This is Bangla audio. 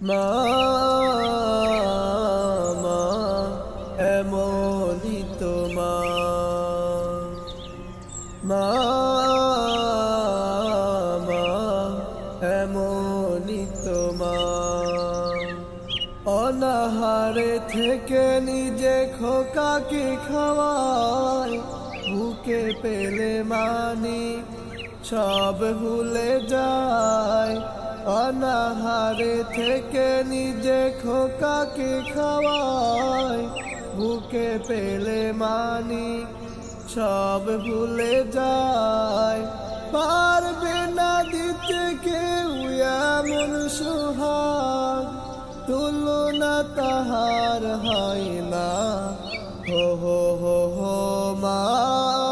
মা মা এমনই তো মা। মা মা এমনই তো মা। অনাহারে থেকে নিজে খোকাকে খাওয়ায়, বুকে পেলে মানি সব ভুলে যায়। অনাহারে থেকে নিজে খোকাকে খাওয়ায়, বুকে পেলে মানি সব ভুলে যায়। পারবে না দিতে কেউ এমন সোহাগ, তুলনা তাহার হয় না। হো হো হো হো মা।